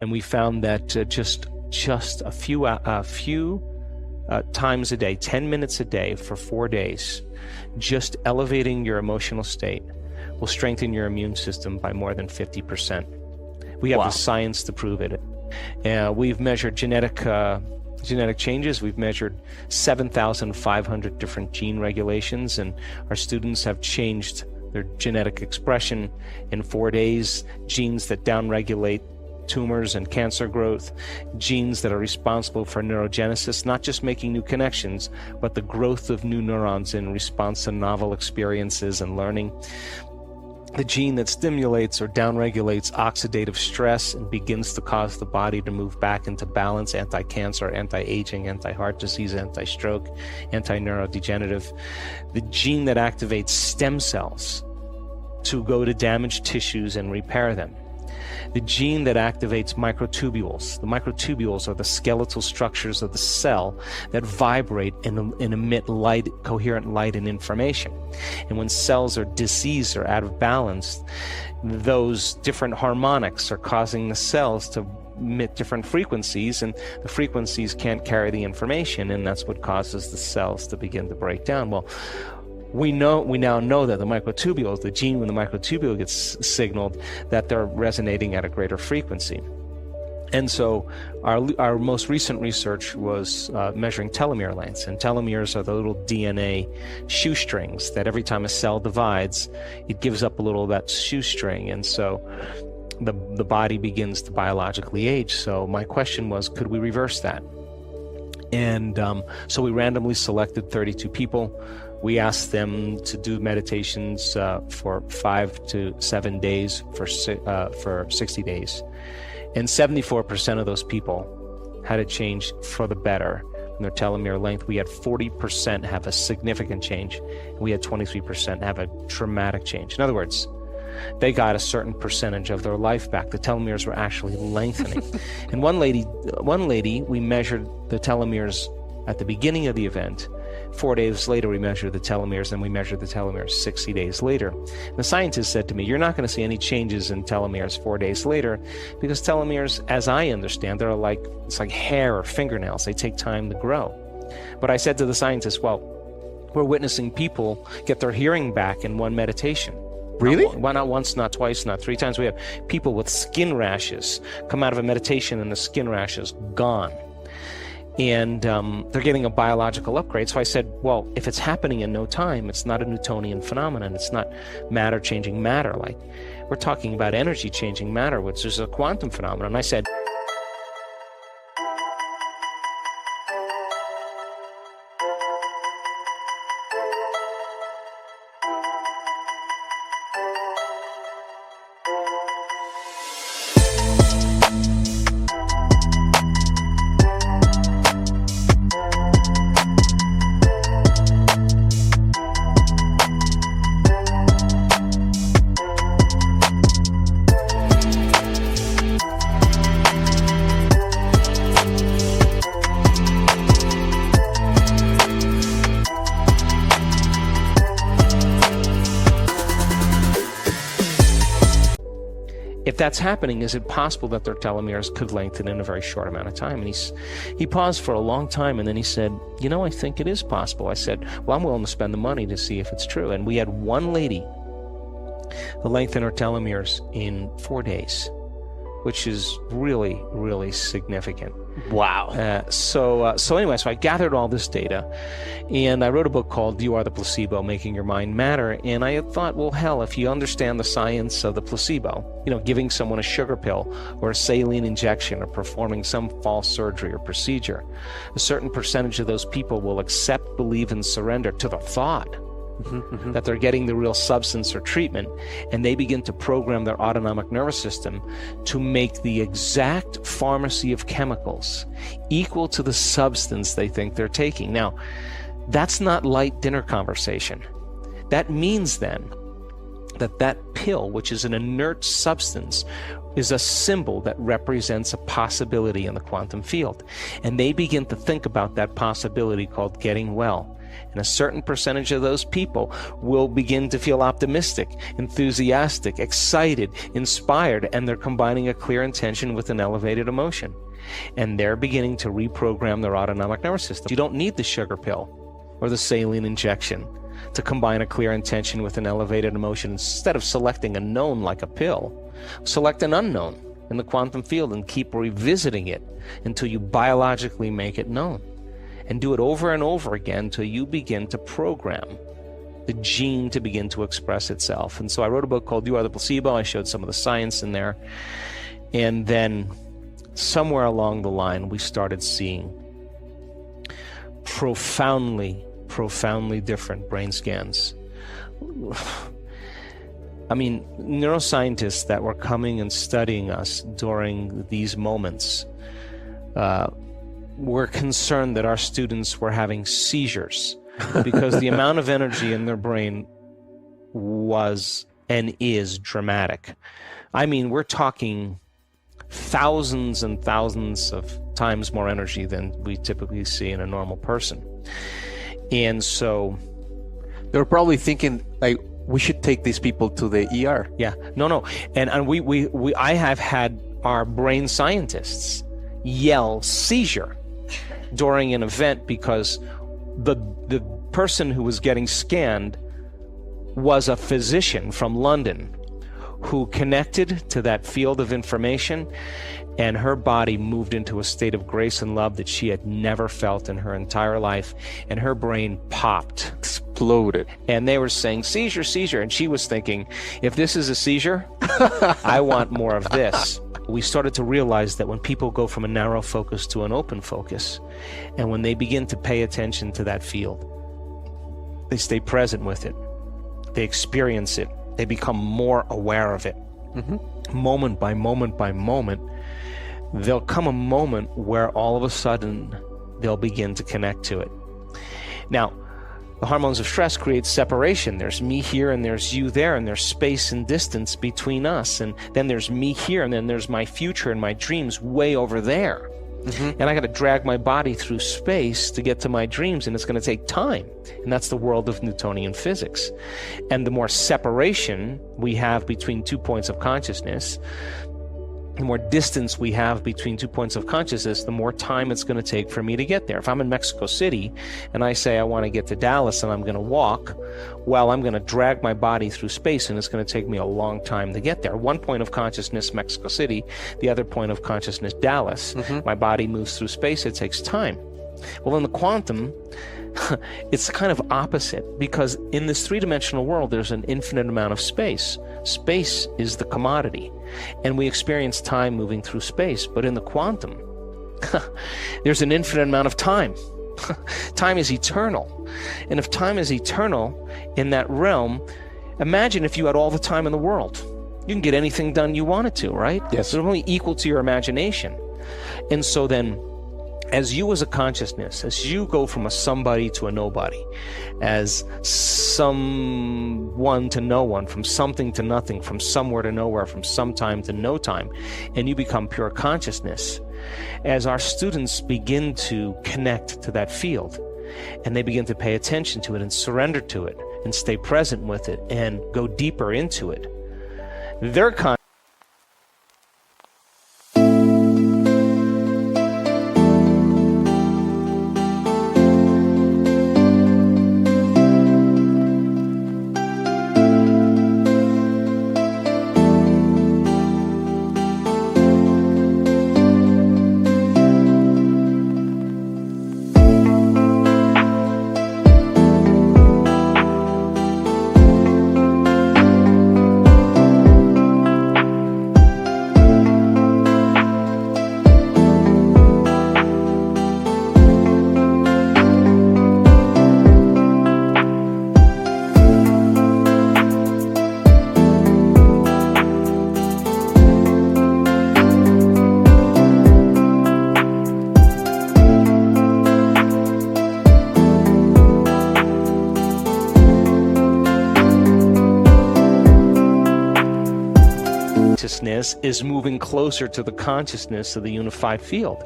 And we found that just a few times a day, 10 minutes a day for 4 days, just elevating your emotional state will strengthen your immune system by more than 50%. We have the science to prove it. We've measured genetic changes. We've measured 7,500 different gene regulations, and our students have changed their genetic expression in 4 days. Genes that downregulate tumors and cancer growth, genes that are responsible for neurogenesis, not just making new connections, but the growth of new neurons in response to novel experiences and learning. The gene that stimulates or downregulates oxidative stress and begins to cause the body to move back into balance, anti-cancer, anti-aging, anti-heart disease, anti-stroke, anti-neurodegenerative. The gene that activates stem cells to go to damaged tissues and repair them. The gene that activates microtubules. The microtubules are the skeletal structures of the cell that vibrate and emit light, coherent light and information. And when cells are diseased or out of balance, those different harmonics are causing the cells to emit different frequencies, and the frequencies can't carry the information, and that's what causes the cells to begin to break down. Well, we now know that the microtubules, the gene when the microtubule gets signaled, that they're resonating at a greater frequency. And so our most recent research was measuring telomere lengths, and telomeres are the little DNA shoestrings that every time a cell divides, it gives up a little of that shoestring, and so the body begins to biologically age. So my question was, could we reverse that? And so we randomly selected 32 people. We asked them to do meditations for 5 to 7 days for 60 days. And 74% of those people had a change for the better in their telomere length. We had 40% have a significant change. And we had 23% have a dramatic change. In other words, they got a certain percentage of their life back. The telomeres were actually lengthening. And one lady, we measured the telomeres at the beginning of the event. 4 days later, we measured the telomeres, and we measured the telomeres 60 days later. And the scientist said to me, you're not going to see any changes in telomeres 4 days later, because telomeres, as I understand, it's like hair or fingernails. They take time to grow. But I said to the scientist, well, we're witnessing people get their hearing back in one meditation. Really? Why not once, not twice, not 3 times? We have people with skin rashes come out of a meditation and the skin rash is gone. And they're getting a biological upgrade. So I said, well, if it's happening in no time, it's not a Newtonian phenomenon. It's not matter changing matter. Like, we're talking about energy changing matter, which is a quantum phenomenon. And I said, if that's happening, is it possible that their telomeres could lengthen in a very short amount of time? And he paused for a long time, and then he said, I think it is possible. I said, well, I'm willing to spend the money to see if it's true. And we had one lady lengthen her telomeres in 4 days, which is really, really significant. Wow. So anyway, I gathered all this data, and I wrote a book called You Are the Placebo, Making Your Mind Matter. And I had thought, well, hell, if you understand the science of the placebo, giving someone a sugar pill or a saline injection or performing some false surgery or procedure, a certain percentage of those people will accept, believe, and surrender to the thought that they're getting the real substance or treatment, and they begin to program their autonomic nervous system to make the exact pharmacy of chemicals equal to the substance they think they're taking. Now, that's not light dinner conversation. That means then that pill, which is an inert substance, is a symbol that represents a possibility in the quantum field. And they begin to think about that possibility called getting well. And a certain percentage of those people will begin to feel optimistic, enthusiastic, excited, inspired, and they're combining a clear intention with an elevated emotion. And they're beginning to reprogram their autonomic nervous system. You don't need the sugar pill or the saline injection to combine a clear intention with an elevated emotion. Instead of selecting a known like a pill, select an unknown in the quantum field and keep revisiting it until you biologically make it known. And do it over and over again until you begin to program the gene to begin to express itself. And so I wrote a book called You Are the Placebo. I showed some of the science in there. And then somewhere along the line, we started seeing profoundly different brain scans. I mean, neuroscientists that were coming and studying us during these moments were concerned that our students were having seizures because the amount of energy in their brain was and is dramatic. I mean, we're talking thousands and thousands of times more energy than we typically see in a normal person. And so they were probably thinking, like, we should take these people to the ER. Yeah, no. And I have had our brain scientists yell seizure during an event because the person who was getting scanned was a physician from London who connected to that field of information, and her body moved into a state of grace and love that she had never felt in her entire life, and her brain popped, exploded. And they were saying, seizure, seizure. And she was thinking, if this is a seizure, I want more of this. We started to realize that when people go from a narrow focus to an open focus, and when they begin to pay attention to that field, they stay present with it. They experience it. They become more aware of it. Mm-hmm. Moment by moment by moment, there'll come a moment where all of a sudden they'll begin to connect to it. Now, the hormones of stress create separation. There's me here and there's you there, and there's space and distance between us. And then there's me here, and then there's my future and my dreams way over there. Mm-hmm. And I got to drag my body through space to get to my dreams, and it's going to take time. And that's the world of Newtonian physics. And the more separation we have between 2 points of consciousness, the more distance we have between 2 points of consciousness, the more time it's going to take for me to get there. If I'm in Mexico City and I say I want to get to Dallas and I'm going to walk, well, I'm going to drag my body through space, and it's going to take me a long time to get there. 1 point of consciousness, Mexico City, the other point of consciousness, Dallas. Mm-hmm. My body moves through space. It takes time. Well, in the quantum, it's kind of opposite, because in this three-dimensional world, there's an infinite amount of space. Space is the commodity, and we experience time moving through space. But in the quantum, there's an infinite amount of time. Time is eternal. And if time is eternal in that realm, imagine if you had all the time in the world. You can get anything done you wanted to, right? Yes. It's only equal to your imagination. And so then, as you as a consciousness, as you go from a somebody to a nobody, as someone to no one, from something to nothing, from somewhere to nowhere, from sometime to no time, and you become pure consciousness, as our students begin to connect to that field, and they begin to pay attention to it and surrender to it and stay present with it and go deeper into it, their consciousness is moving closer to the consciousness of the unified field.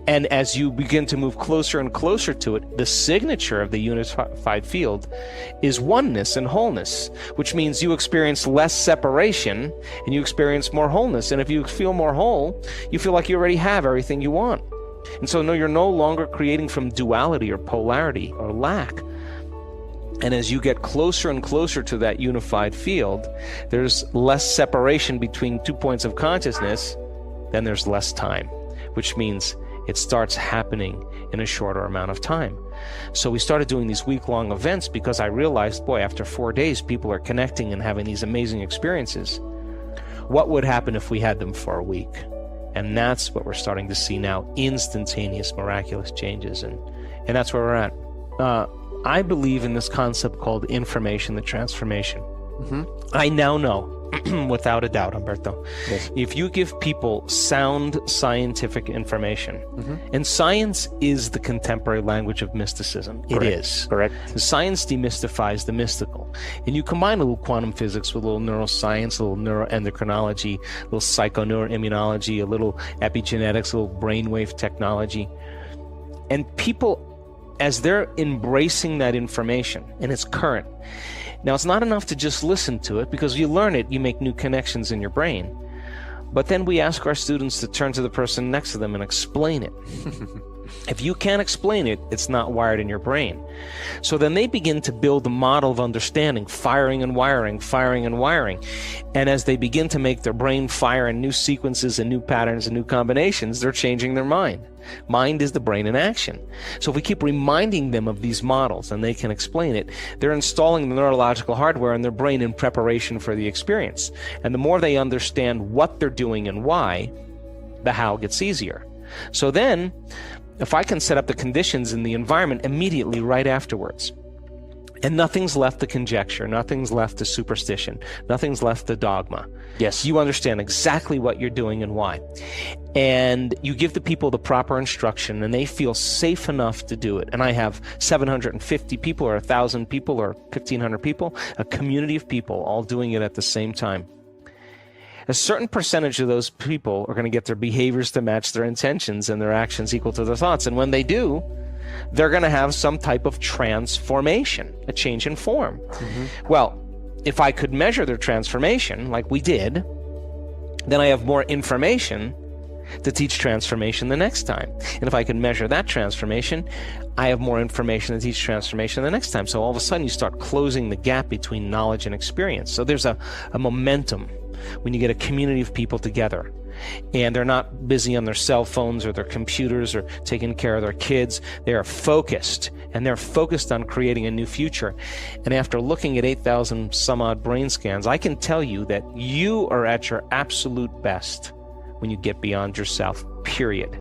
And as you begin to move closer and closer to it, the signature of the unified field is oneness and wholeness, which means you experience less separation and you experience more wholeness. And if you feel more whole, you feel like you already have everything you want. And so you're no longer creating from duality or polarity or lack. And as you get closer and closer to that unified field, there's less separation between 2 points of consciousness, then there's less time, which means it starts happening in a shorter amount of time. So we started doing these week-long events because I realized, boy, after 4 days, people are connecting and having these amazing experiences. What would happen if we had them for a week? And that's what we're starting to see now, instantaneous, miraculous changes. And that's where we're at. I believe in this concept called information, the transformation. I now know, without a doubt, Humberto, Yes. if you give people sound scientific information, and science is the contemporary language of mysticism. It is. Correct. Science demystifies the mystical. And you combine a little quantum physics with a little neuroscience, a little neuroendocrinology, a little psychoneuroimmunology, a little epigenetics, a little brainwave technology. And people, as they're embracing that information, and it's current. Now, it's not enough to just listen to it, because you learn it, you make new connections in your brain. But then we ask our students to turn to the person next to them and explain it. If you can't explain it, it's not wired in your brain. So then they begin to build a model of understanding, firing and wiring, firing and wiring. And as they begin to make their brain fire in new sequences and new patterns and new combinations, they're changing their mind. Mind is the brain in action. So if we keep reminding them of these models and they can explain it, they're installing the neurological hardware in their brain in preparation for the experience. And the more they understand what they're doing and why, the how gets easier. So then, if I can set up the conditions in the environment immediately right afterwards, and nothing's left to conjecture, nothing's left to superstition, nothing's left to dogma. Yes. You understand exactly what you're doing and why. And you give the people the proper instruction and they feel safe enough to do it. And I have 750 people or 1,000 people or 1,500 people, a community of people all doing it at the same time. A certain percentage of those people are going to get their behaviors to match their intentions and their actions equal to their thoughts. And when they do, they're going to have some type of transformation, a change in form. Well, if I could measure their transformation like we did, then I have more information to teach transformation the next time. And if I can measure that transformation, I have more information to teach transformation the next time. So all of a sudden you start closing the gap between knowledge and experience. So there's a momentum when you get a community of people together and they're not busy on their cell phones or their computers or taking care of their kids. They are focused, and they're focused on creating a new future. And after looking at 8,000 some odd brain scans, I can tell you that you are at your absolute best when you get beyond yourself, period.